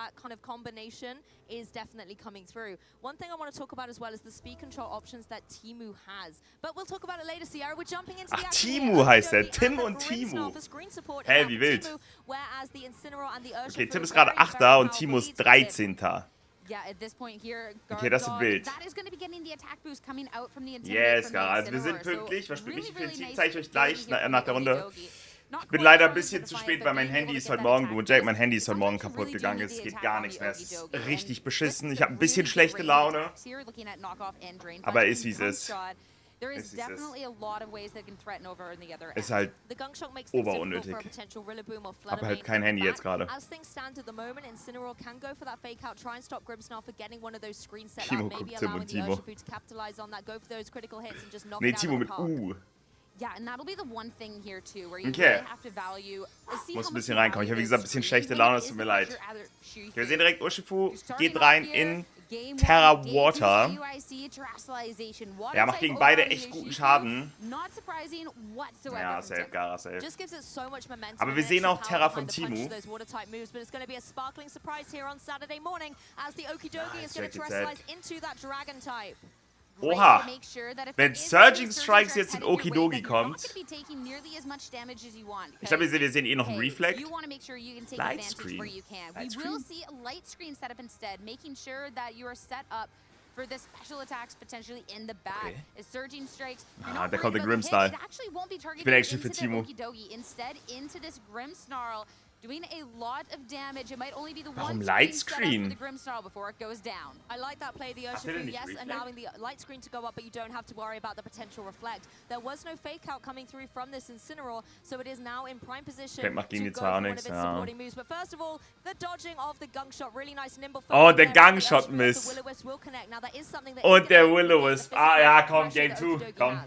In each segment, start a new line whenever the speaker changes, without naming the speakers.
that kind of combination is definitely coming through. One thing I want to talk about as well is the speed control options that Teemu has. But we'll talk about it later, Sierra. We're jumping into the action.
Teemu heißt er. Tim und Teemu. Hey, wie wild. Okay, Tim ist gerade 8. und Teemu ist 13. Okay, das ist wild. Yes, Gara. Also wir sind pünktlich. Verspricht nicht viel Team. Zeige ich euch gleich nach der Runde. Ich bin leider ein bisschen zu spät, weil mein Handy ist heute Morgen, mein Handy ist heute Morgen kaputt gegangen. Es geht gar nichts mehr. Es ist richtig beschissen. Ich habe ein bisschen schlechte Laune. Aber ist wie es ist. Ist halt oberunnötig. Aber halt kein Handy jetzt gerade. Teemu guckt Tim und Teemu. Nee, Teemu mit U. Okay. Muss ein bisschen reinkommen. Ich habe wie gesagt ein bisschen schlechte Laune, es tut mir leid. Okay, wir sehen direkt, Urshifu geht rein in Terra Water. Ja, macht gegen beide echt guten Schaden. Ja, safe, Gara, safe. Aber wir sehen auch Terra von Teemu. Oha, wenn Surging Strikes jetzt in Okidogi kommt. Ich glaube, wir sehen eh noch einen Reflect. Lightscreen. Ah, da kommt der Grimmsnarl. Ich bin actually für Teemu. Warum Lightscreen?
I like that play, the Urshifu, yes, allowing the light screen to go up, but you don't have to worry about the potential reflect. There was no fake out coming through from this Incineroar, so it is now in prime position to go for one of its supporting moves. But first of all, the dodging of the gunk shot, really nice nimble.
Oh, der Gangshot Miss. Und der Will-O-Wisp. Ah ja, komm, Game 2, komm.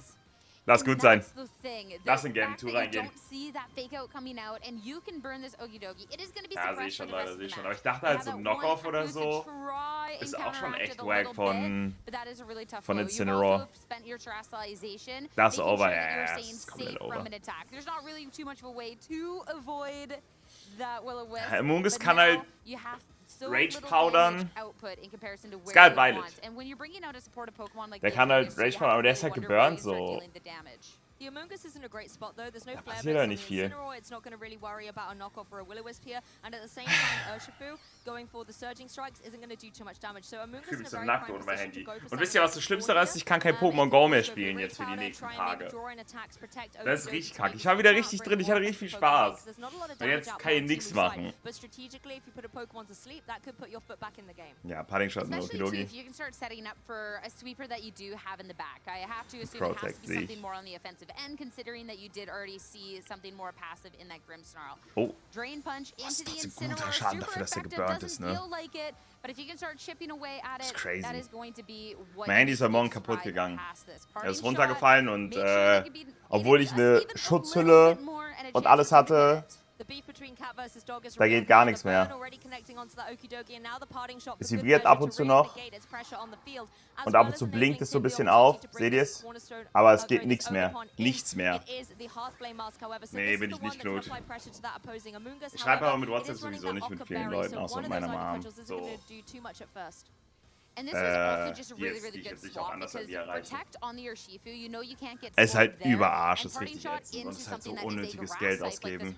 Lass gut sein. Lass in Game 2 reingehen. Ja, sehe ich schon, leider, sehe ich schon. Aber ich dachte halt so ein Knockoff oder so ist auch schon echt wack von Incineroar. Das ist over, ja, das ist komplett over. Mungus kann halt Rage powdern. Ist geil, Violet. Der kann halt Rage powdern, aber der ist halt geburnt so.
The Amoonguss is in a great spot though. There's no flare
passiert da nicht viel.
It's not going to really worry about a knockoff or a Will-O-Wisp here. And at the same time, Urshifu going for the surging strikes isn't going to do too much damage. So Amoonguss is in a very prime position to go for.
Und wisst ihr, was das Schlimmste ist? Ich kann kein Pokémon Go mehr spielen jetzt für die nächsten Tage. Das ist richtig kacke. Ich war wieder richtig drin. Ich hatte richtig viel Spaß. Und jetzt kann ich nichts machen. Ja, Padding Shot und Okidogi. Protect sich. Oh, das ist trotzdem guter Schaden dafür, dass er geburnt ist, ne? Das ist crazy. Mein Handy ist heute Morgen kaputt gegangen. Er ist runtergefallen und obwohl ich eine Schutzhülle und alles hatte, da geht gar nichts mehr. Es vibriert ab und zu noch und ab und zu blinkt es so ein bisschen auf, seht ihr es? Aber es geht nichts mehr, nichts mehr. Nee, bin ich nicht gut. Ich schreibe aber mit WhatsApp sowieso nicht mit vielen Leuten, außer mit meiner Mom. So. Die ich jetzt nicht auch anders an die erreichen. Es ist halt überarsch, ist richtig ätzend und es ist halt so unnötiges Geld ausgeben,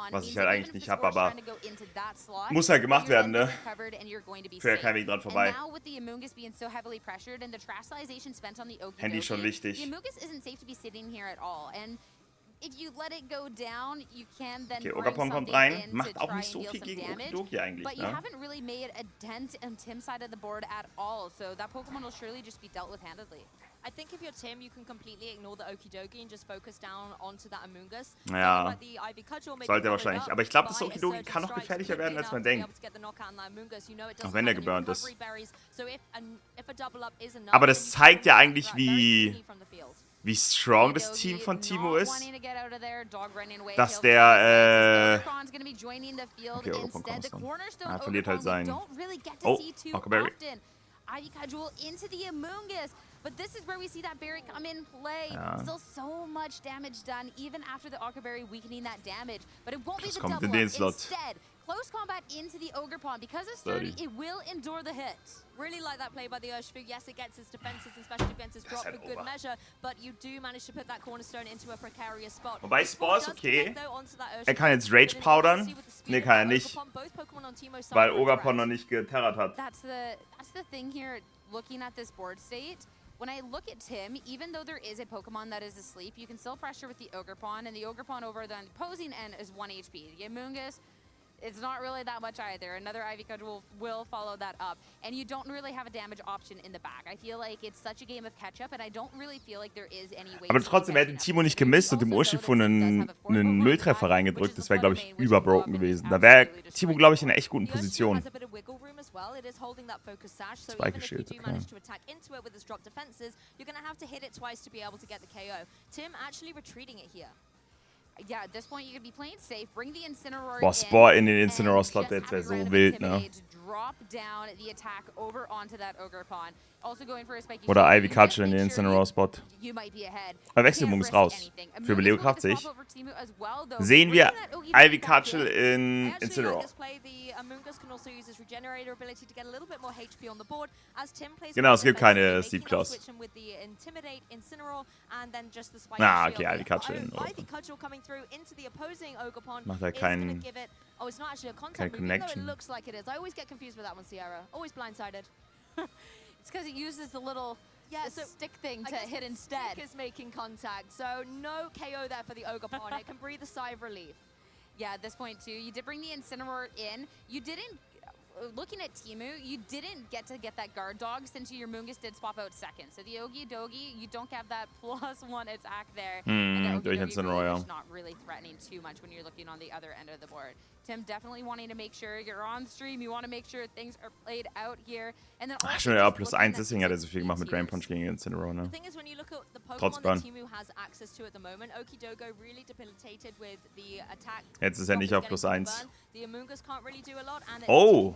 was ich halt eigentlich nicht habe, aber muss halt gemacht werden, ne? Führt ja kein Weg dran vorbei. Handy schon wichtig. Okay, Ogapom kommt rein, macht auch nicht so viel gegen Okidogi eigentlich, ne? Ja, sollte er wahrscheinlich. Aber ich glaube, das Okidogi kann noch gefährlicher werden, als man denkt. Auch wenn er geburnt ist. Aber das zeigt ja eigentlich, wie strong das Team von Teemu ist, dass der, okay, Ogapom kommt noch. Er verliert halt sein, oh, Ockerberry.
But this is where we see that berry come in play. Still so much damage done, even after the Ockerberry weakening that damage. But it won't be the double up. Instead, close combat into the Ogre Pawn. Because it's sturdy, it will endure the hit.
Really like that play by the Urshifu. Yes, it gets his defenses and special defenses drop for good measure, but you do manage to put that Cornerstone into a precarious spot.
Wobei Spore ist okay. Er kann jetzt Rage powdern. Ne, kann er nicht. Weil Ogapon noch nicht geterrat hat.
That's the thing here, looking at this board state. When I look at Tim, even though there is a Pokemon that is asleep, you can still pressure with the Ogre Pawn, and the Ogre Pawn over the opposing end is 1 HP. The Amoonguss, it's not really that much either. Another Ivy Cudge will follow that up. And you don't really have a damage option in the back. I feel like it's such a game of catch-up, and I don't really feel like there is any way.
Aber trotzdem, er hätte Teemu nicht gemisst und dem Urshifu einen Nulltreffer reingedrückt. Das wäre, glaube ich, überbroken gewesen. Da wäre Teemu, glaube ich, in einer echt guten Position. Spike Shield, okay.
Tim actually retreating it here.
Yeah, at this point you could be playing safe. Bring the Incineroar
Boah, Spore in den Incineroar-Slot, jetzt wäre so wild, ne?
Drop down the attack over onto that Ogre Pawn. Also going for a spiky.
Oder Ivy Cudge in den Incineroar-Spot. Wechselbogen ist raus. Für Überlebenskraft sich. Sehen wir Ivy Cudge in Incineroar. Genau, es gibt keine Sleep Claws. Ah, okay, Ivy Cudge in macht er keine Connection.
It's because it uses the little stick thing to hit instead.
Stick is making contact, so no KO there for the Ogre Pawn. It can breathe a sigh of relief.
Yeah, at this point too, you did bring the Incineroar in. You didn't, looking at Teemu, you didn't get that guard dog since your Moongus did swap out second. So the Okidogi, you don't have that +1 attack there. And the Okidogi is not really threatening too much when you're looking on the other end of the board. Tim definitely wanting to make sure you're on stream. You want to make sure things are played out here. And then
schon ja, +1, deswegen hat er so viel gemacht mit Drain Punch gegen Incineroar, ne? Trotzburn. Jetzt ist er nicht auf +1. Oh!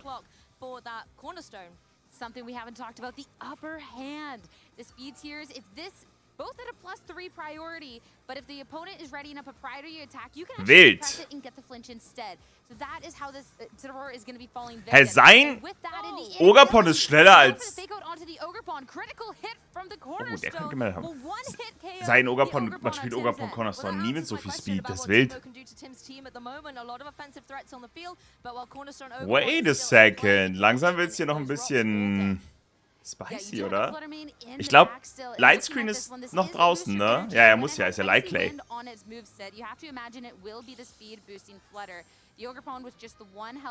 Something we haven't talked about, the upper hand. The speed tiers, if this both at a +3 priority, but if the opponent is readying up a priority attack, you can actually press it and get the flinch instead. So that is how this Incineroar is going to be falling victim.
Hey, sein Ogapon ist schneller als... Oh, der kann gemeldet haben. Sein Ogapon, man spielt Ogapon Cornerstone nie mit so viel Speed, das ist wild. Wait a second, langsam wird es hier noch ein bisschen... spicy, oder? Ich glaube, Lightscreen ist noch draußen, ne? Ja, er muss ja, ist ja Light Clay.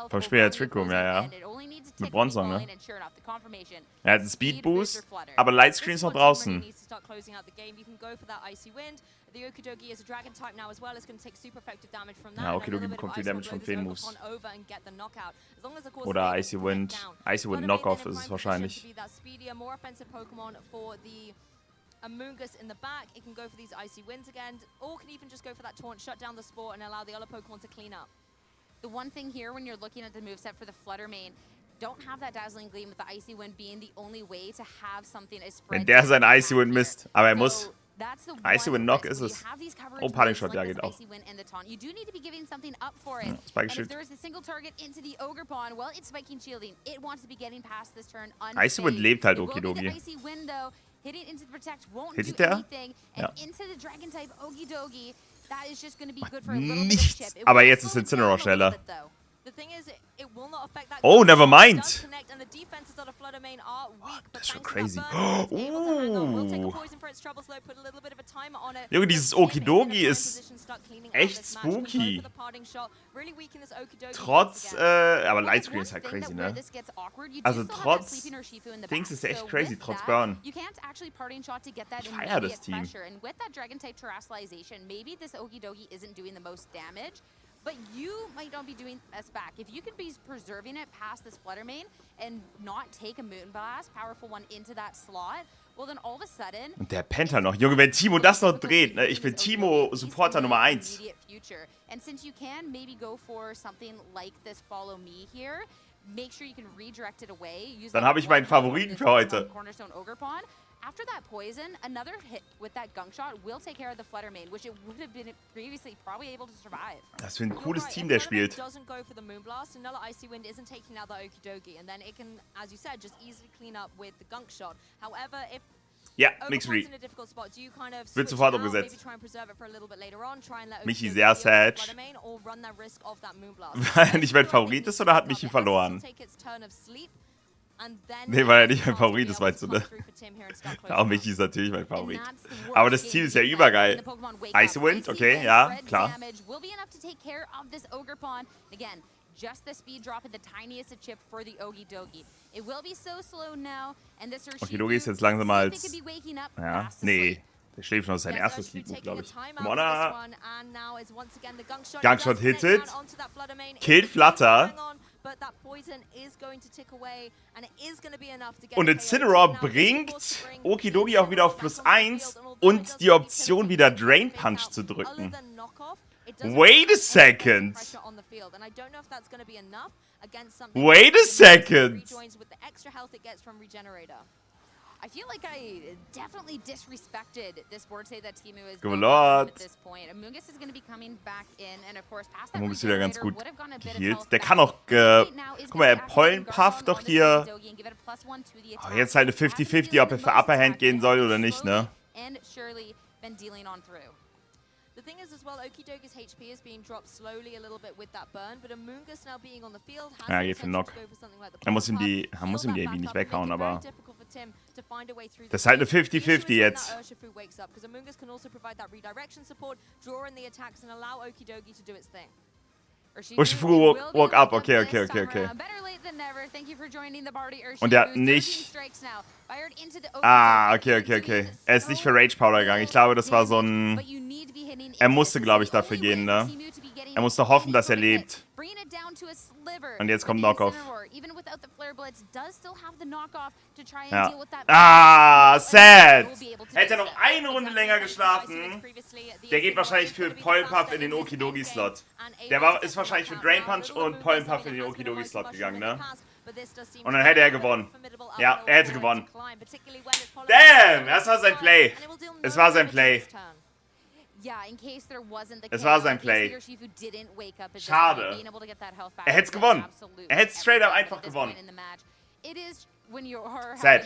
Vom Spiel der Trick Room, ja. Mit Bronzong, ne? Er hat einen Speed Boost, aber Lightscreen ist noch draußen. Ja, Okidogi bekommt viel Damage von Feen-Moves. Oder Icy Wind. Icy Wind Knockoff ist es wahrscheinlich.
Amoonguss in the back, it can go for these Icy Winds again, or can even just go for that taunt, shut down the sport, and allow the other Pokemon to clean up.
The one thing here when you're looking at the moveset for the Flutter main, don't have that Dazzling Gleam with the Icy Wind being the only way to have something as spread.
Wenn der sein Icy Wind misst, aber er muss. Icy Wind Knock ist es. Oh, Parting Shot, ja, geht auch.
You do need to be giving something up for it.
Spike Shield.
If there is a single target into the Ogre Pawn, well, it's spiking shielding. It wants to be getting past this turn.
Icy Wind lebt halt Okidogi.
Icy Wind though, hitting into the protect won't
Hittet
do
der?
anything. And into the Dragon type Okidogi, that is just going to be good for a little
nichts.
bit of chip.
Aber jetzt ist Incineroar schneller.
Oh,
Oh, never mind.
Das
ist schon crazy. Junge, dieses Okidogi ist echt spooky. Trotz, aber Lightscreen ist halt crazy, ne? Also trotz Dings ist echt crazy, trotz Burn. Ich feier das Team.
But you might not be doing this back. If you can be preserving it past this Flutter Mane and not take a Moonblast, powerful one, into that slot, well then all of a sudden...
Und der pennt halt noch. Junge, wenn Teemu das noch dreht, ne? Ich bin Teemu-Supporter Nummer 1.
And since you can maybe go for something like this Follow Me here, make sure you can redirect it away.
Dann habe ich meinen Favoriten für heute.
after that poison, another hit with that gunk shot will take care of the Flutter Mane, which it would have been previously probably able to survive.
Das für ein cooles Team, der spielt.
Doesn't go for the Moonblast, another Icy Wind isn't taking out the Okidogi, and then it can, as you said, just easily clean up with the gunk shot. However, if
Ja, Mixed Read. Wird sofort umgesetzt. Michi sehr sad. Weil er nicht mein Favorit ist oder hat Michi verloren? Nee, weil er nicht mein Favorit ist, meinst du, ne? Auch Michi ist natürlich mein Favorit. Aber das Team ist ja übergeil. Icy Wind, okay, ja, klar.
Just the speed drop at the tiniest of chip for the Okidogi. It will be so slow now, and this
Okidogi ist jetzt langsam als... Ja, nee. Der schläft noch sein erstes Lied, glaube ich. Mona. Gangshot hittet. Killt Flutter. Und Incineroar bringt Okidogi auch wieder auf +1 und die Option, wieder Drain Punch zu drücken. Wait a second. Wait a second.
I feel like I definitely disrespected this board state that Teemu is
at
this point. Amoonguss is going to be coming back in, and of course, past
Amoonguss wieder ganz gut geheilt. Der kann auch, guck mal, er Pollenpuff doch hier. Oh, jetzt halt eine 50-50, ob er für Upper Hand gehen soll oder nicht, ne?
And surely been dealing on through.
The thing is as well, Okidogi's HP is being dropped slowly a little bit with that burn, but Amoonguss now being on the field has
ja, geht für Knock. Er muss ihm die AB nicht weghauen, aber das ist halt eine 50-50 jetzt. Urshifu walk up, okay. Und er hat nicht... Ah, okay. Er ist nicht für Rage Powder gegangen. Ich glaube, das war so ein... Er musste, glaube ich, dafür gehen, ne? Er musste hoffen, dass er lebt. Und jetzt kommt Knockoff. Ja. Ah, sad! Hätte er noch eine Runde länger geschlafen, der geht wahrscheinlich für Pollenpuff in den Okidogi-Slot. Der ist wahrscheinlich für Drain Punch und Pollenpuff in den Okidogi-Slot gegangen, ne? Und dann hätte er gewonnen. Ja, er hätte gewonnen. Damn! Das war sein Play. Es war sein Play. Es war sein Play. Schade. Er hätte es gewonnen. Er hätte straight up einfach gewonnen. Sad.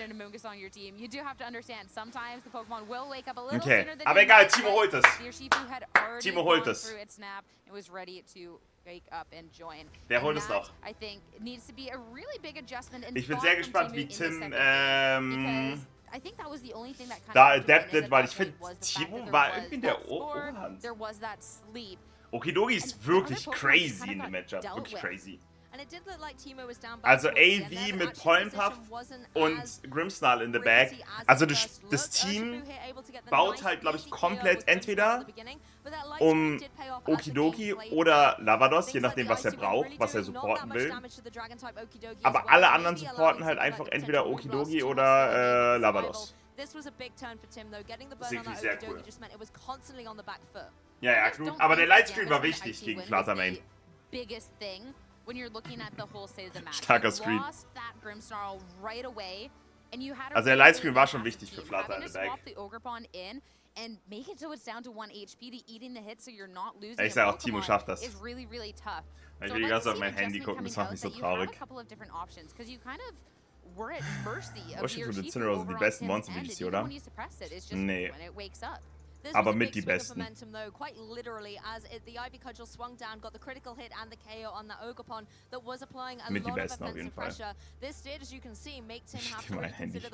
Okay, aber egal, Teemu holt es. Teemu holt es. Der holt es noch. Ich bin sehr gespannt, wie Tim da adaptet, weil ich finde, Teemu war irgendwie in der Oberhand. Okidogi ist wirklich crazy in dem Matchup, wirklich crazy. Also AV mit Pollenpuff und Grimmsnarl in the bag. Also das Team baut halt, glaube ich, komplett entweder um Okidogi oder Lavados, je nachdem, was er braucht, was er supporten will. Aber alle anderen supporten halt einfach entweder Okidogi oder Lavados. Das ist wirklich sehr cool. Ja, gut. Aber der Lightscreen war wichtig gegen Flutter Mane. Starker Screen. Also der Lightscreen war schon wichtig für Flutter in the Bag. Ich sag auch, Teemu schafft das. Ich will die ganze Zeit auf mein Handy gucken, das macht mich so traurig. Urshifu und Incineroar sind die besten Monster, die ich sehe, oder? Nee. Aber mit die besten. Mit die besten auf jeden Fall. Ich mein Handy. Du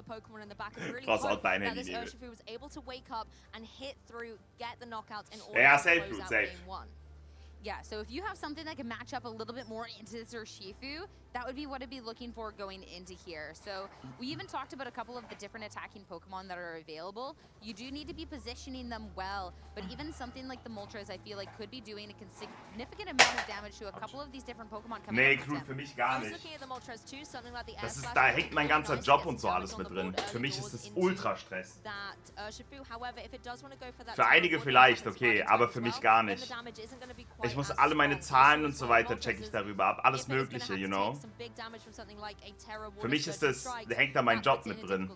brauchst auch dein Handy, Nebel. Ja, safe.
Yeah, so if you have something that can match up a little bit more into this Urshifu, that would be what I'd be looking for going into here. So we even talked about a couple of the different attacking Pokemon that are available. You do need to be positioning them well, but even something like the Moltres, I feel like could be doing a significant amount of damage to a couple of these different Pokemon coming
Nee, Knut, für mich gar nicht. Das ist, da hängt mein ganzer Job und so alles mit drin. Für mich ist das Ultra-Stress. Für einige vielleicht, okay, aber für mich gar nicht. Ich ich muss alle meine Zahlen und so weiter check ich darüber ab. Alles Mögliche, you know. Für mich ist das, da hängt da mein Job mit drin.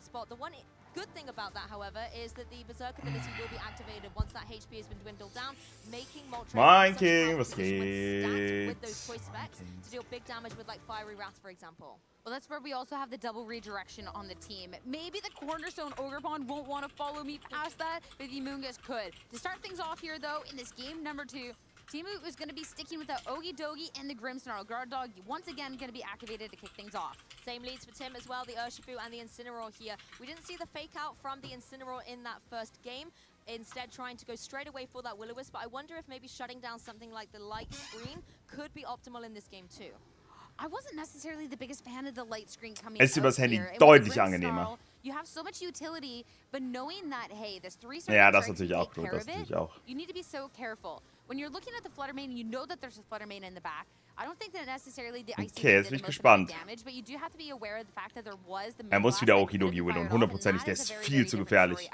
Good thing about that, however, is that the Berserk ability will be activated once that HP has been dwindled down, making
Manking, was geht?
with those choice specs to deal big damage with like Fiery Wrath, for example.
Well, that's where we also have the double redirection on the team. Maybe the Cornerstone Ogrepon won't want to follow me past that, but the Amoonguss could. To start things off here, though, in this game number 2, Teemu is going to be sticking with the Ogidogi and the Grimmsnarl. Guard Dog once again going to be activated to kick things off.
Same leads for Tim as well, the Urshifu and the Incineroar here. We didn't see the fake out from the Incineroar in that first game, instead trying to go straight away for that Will-O-Wisp, but I wonder if maybe shutting down something like the light screen could be optimal in this game too.
I wasn't necessarily the biggest fan of the light screen coming
Es ist übers
out
Handy
here.
deutlich angenehmer.
You have so much utility, but knowing that, hey, this 3-star
Ja, das
strike
natürlich
can
auch
take
gut,
care
das
of it,
natürlich auch.
you need to be so careful. When you're looking at the Flutter Mane, you know that there's a Flutter Mane in the back. I don't think that necessarily the IC
Okay, jetzt bin ich gespannt.
damage, but you do have to be aware of the fact that there was the
Muss wieder Okidogi willen, hundertprozentig, der ist viel zu gefährlich.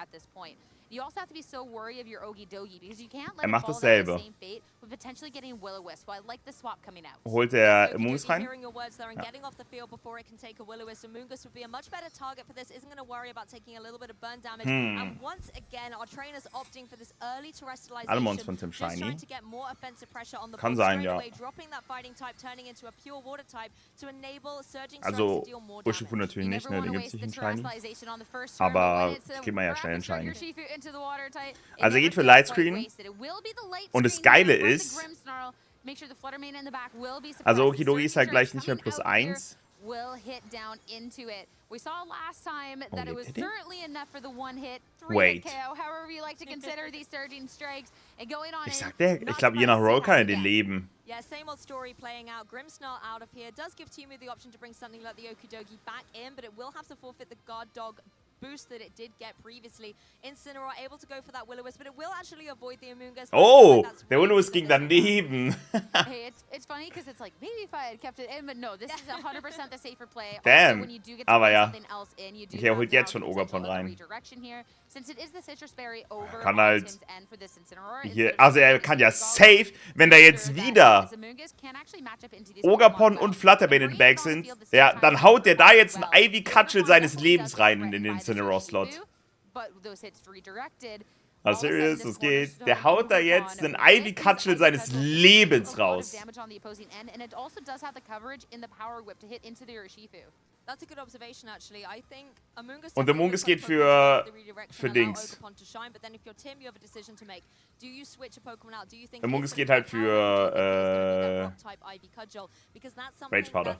You also have to be so wary of your Ogidogi because you can't let
macht
it fall down
dasselbe.
the same fate with potentially getting Will-O-Wisp. So I like the swap coming out.
Holt der Amoonguss rein?
Hearing your words there and getting off the field before it can take a Will-O-Wisp. Amoonguss would be a much better target for this. Isn't going to worry about taking a little bit of burn damage. And once again, our trainers opting for this early terrestrialization.
Alle Mons von Tim
Just
Shiny.
trying to get more offensive pressure on the
Kann
ball
sein,
straight
ja.
away, dropping that fighting type, turning into a pure water type to enable surging strikes
Also,
to deal more damage.
Urshifu natürlich nicht, ne, den gibt es nicht in Shiny.
On the first
Aber kriegt man ja schnell einen Shiny.
into the water type.
Also er geht für Lightscreen. Und das Geile ist, also Okidogi ist halt gleich nicht mehr +1.
Will hit down into it. We saw last time that it was
hit it?
certainly enough for the one hit,
Wait.
KO, however you like to consider these surging strikes and going on.
Ich sag dir, ich glaube je nach Roll kann er den leben.
Yeah, same old story playing out. Grimmsnarl out of here does give Teemu the option to bring something like the Okidogi back in, but it will have to forfeit the Guard Dog boost that it did get previously. Incineroar able to go for that Will-O-Wisp, but it will actually avoid the Amoonguss.
Oh, der Will-O-Wisp ging daneben.
Hey, it's funny because it's like maybe if I had kept it in, but no, this is 100% the safer play.
Damn.
Also, when you do get to
Aber
play
ja.
something else in, you do
Okay, er
have
holt
now
jetzt schon
the potential
Ogerpon
of the
rein.
redirection here. Since it is the Citrus Berry over
Kann
on
halt
Tim's end for this Incineroar,
hier, also er kann ja safe, wenn da jetzt wieder Ogerpon und Fluttermane in den Bag sind, ja, dann haut der da jetzt ein Ivy Cutchel seines Lebens rein in den Incineroar-Slot. Also serious, das geht. Der haut da jetzt einen Ivy Cutchel seines Lebens raus.
That's a good observation, actually. I think Amoonguss
Und Amoonguss geht für Dings. Amoonguss geht halt für Rage Powder.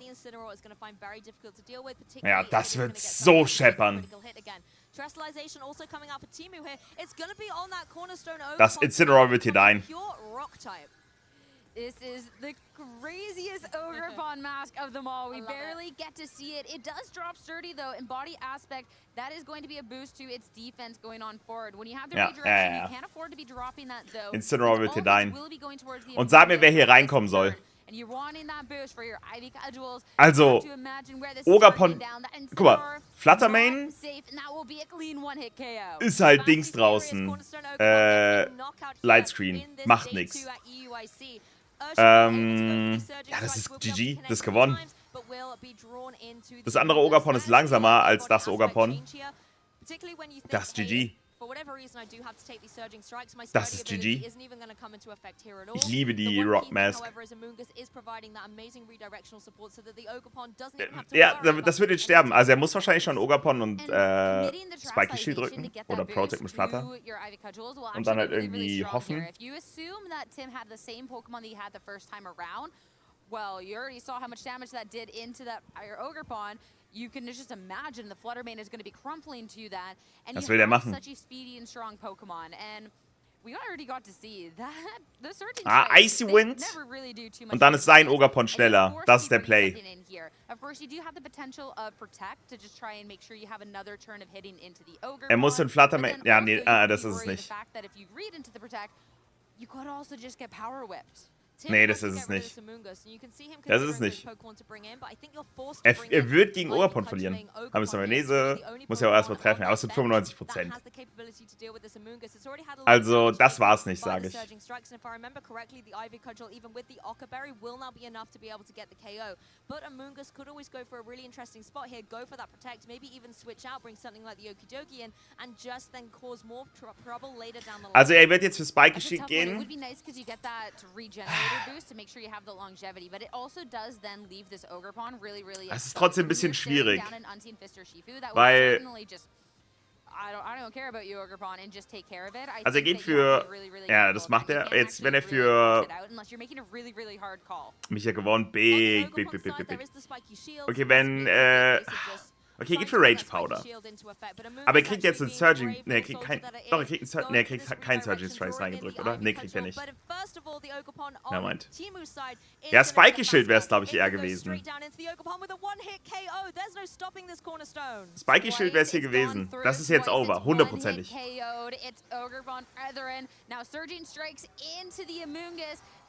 Ja, das wird so scheppern. Das Incineroar wird hier dein.
This is the craziest Ogrepon mask of them all. We barely get to see it. It does drop sturdy though, in body aspect. That is going to be a boost to its defense going on forward. When you have the redirection, you can't afford to be dropping that though.
Incineroar wird hier dein. Und sag mir, wer hier reinkommen soll. Also, Ogerpon, guck mal, Fluttermane ist halt Dings draußen. Lightscreen, macht nix. Ja, das ist GG, das ist gewonnen. Das andere Ogerpon ist langsamer als das Ogerpon. Das ist GG. Das ist GG. Ich liebe die Rock Mask. Ja, das wird jetzt sterben. Also er muss wahrscheinlich schon Ogerpon und Spiky Shield drücken. Oder Protect mit Flutter. Und dann halt irgendwie hoffen.
Well, you already saw how much damage that did into that Ogerpon. You can just imagine the Fluttermane is going to be crumpling to that. And
Was
you
will der
have
machen?
such a speedy and strong Pokemon. And we already got to see that the surging
Icy Wind. Und dann ist sein Ogerpon schneller. Das ist der Play.
Of course, you do have the potential of Protect to just try and make sure you have another turn of hitting into the Ogerpon.
Er muss den Fluttermane. Ja, nee, das ist es nicht.
The fact that if you read into the Protect, you could also just get Power Whipped.
Nee, das ist es nicht. Das ist es nicht. Er wird gegen Ogerpon verlieren. Aber Samanese muss ja auch erstmal treffen. Er sind 95%. Also, das war's nicht, sage ich. Also, er wird jetzt für Spike geschickt gehen. Es ist trotzdem ein bisschen schwierig. Weil... Also er geht für... Ja, das macht er. Jetzt, wenn er für... Mich ja gewonnen. Big. Okay, wenn... Okay, er geht für Rage Powder. Aber er kriegt jetzt einen Surging... Ne, er kriegt kein... Doch, er kriegt einen... Ne, er kriegt keinen Surging Strikes reingedrückt, oder? Ne, kriegt er nicht. Ja, meint. Ja, Spiky Schild wäre es, glaube ich, eher gewesen. Spiky Schild wäre es hier gewesen. Das ist jetzt over. 100%ig.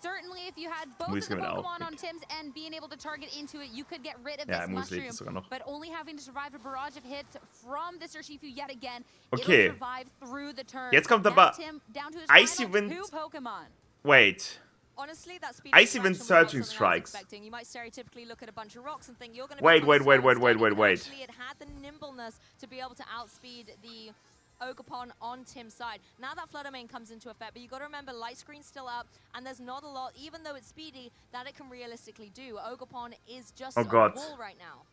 Certainly, if you had both of the Pokemon on Tim's end being able to target into it, you could get rid of this mushroom. But only having to survive a barrage of hits from this Urshifu yet again,
okay.
It'll survive through the turn.
Jetzt kommt aber Icy Wind. Wait.
Honestly, that speed
Icy Wind Surging Strikes.
You might stereotypically look at a bunch of rocks and think you're going to
wait.
Actually, it had the nimbleness to be able to outspeed the Ogerpon on Tim's side. Now that Flutter Mane comes into effect, but you got to remember light screen's still up, and there's not a lot, even though it's speedy, that it can realistically do. Ogerpon is just on the wall right now.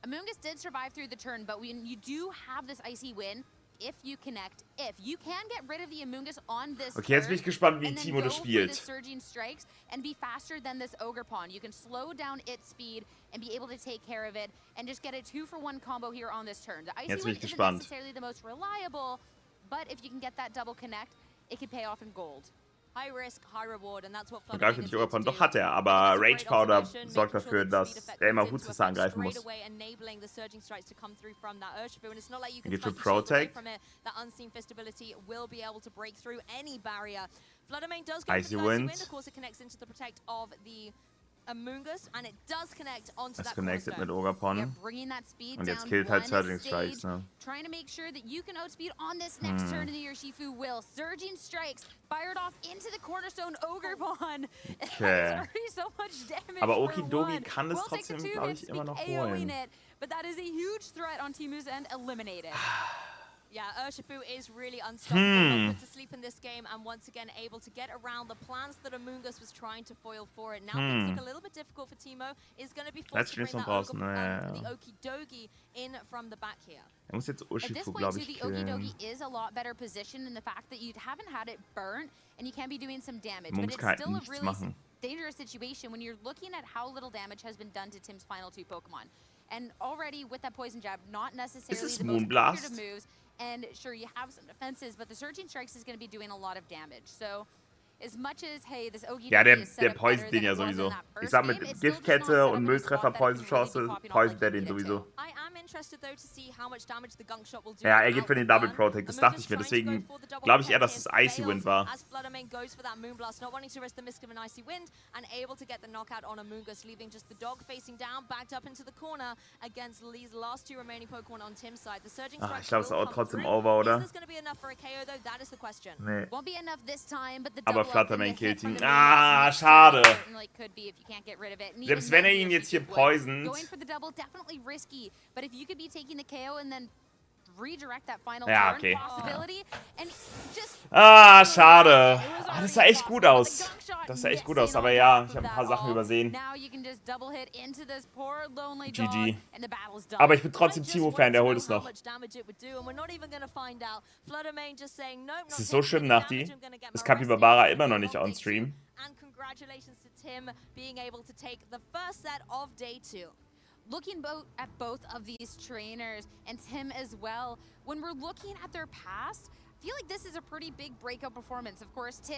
Amoonguss did survive through the turn, but when you do have this icy win, if you connect, if you can get rid of the Amoonguss on this
okay, jetzt bin ich gespannt, wie Teemu das spielt.
Surging strikes and be faster than this Ogerpon. You can slow down its speed and be able to take care of it and just get a 2-for-1 combo here on this turn. The icy win isn't necessarily the most reliable, but if you can get that double connect, it can pay off in gold.
High risk, high reward, and that's what
Flutter Mane ist. Doch hat er, aber Rage Powder sorgt dafür, dass er immer Hutzes angreifen muss. Er geht für Protect. Icy Wind.
Amoonguss, and it does connect onto that
connected mit Ogerpon. Und jetzt killt halt Surging Strikes, ne?
Trying to make sure that you can outspeed on this next turn, and the Urshifu will. Surging Strikes fired off into the cornerstone Ogerpon.
Okay.
So much damage.
Aber Okidogi kann es trotzdem, glaube ich, immer noch holen.
But that is a huge threat on Teemu's end, eliminated.
Yeah, Urshifu is really unstoppable. Put to sleep in this game and once again able to get around the plans that Amoonguss was trying to foil for it. Now things look a little bit difficult for Teemu. Is going to be forced to bring that the Okidogi in from the back here.
Er muss jetzt Urshifu, glaube ich,
killen. The Okidogi is a lot better positioned in the fact that you haven't had it burnt and you can be doing some damage. But it's still a really dangerous situation when you're looking at how little damage has been done to Tim's final 2 Pokemon. And already with that Poison Jab, not necessarily the most accurate of moves. And sure, you have some defenses, but the Surging Strikes is going to be doing a lot of damage. So, as much as, hey, this Ogie
ja, der poisont den ja sowieso. Ich sag, mit Giftkette und Mülltreffer Poison-Chance poisont der den sowieso. Ja, er geht für den Double Protect, das dachte ich mir. Deswegen glaube ich eher, dass es Icy Wind war. Ach, ich glaube, es ist auch trotzdem over, oder? Nee. Aber Flutter Mane killt ihn. Ah, schade. Selbst wenn er ihn jetzt hier poisont. Ja, okay. Ah, schade. Ah, das sah echt gut aus. Das sah echt gut aus, aber ja, ich habe ein paar Sachen übersehen. GG. Aber ich bin trotzdem Teemu-Fan, der holt es noch. Es ist so schlimm, Nachti. Ist Capybara immer noch nicht on stream.
Looking at both of these trainers and Tim as well, when we're looking at their past, I feel like this is a pretty big breakout performance. Of course, Tim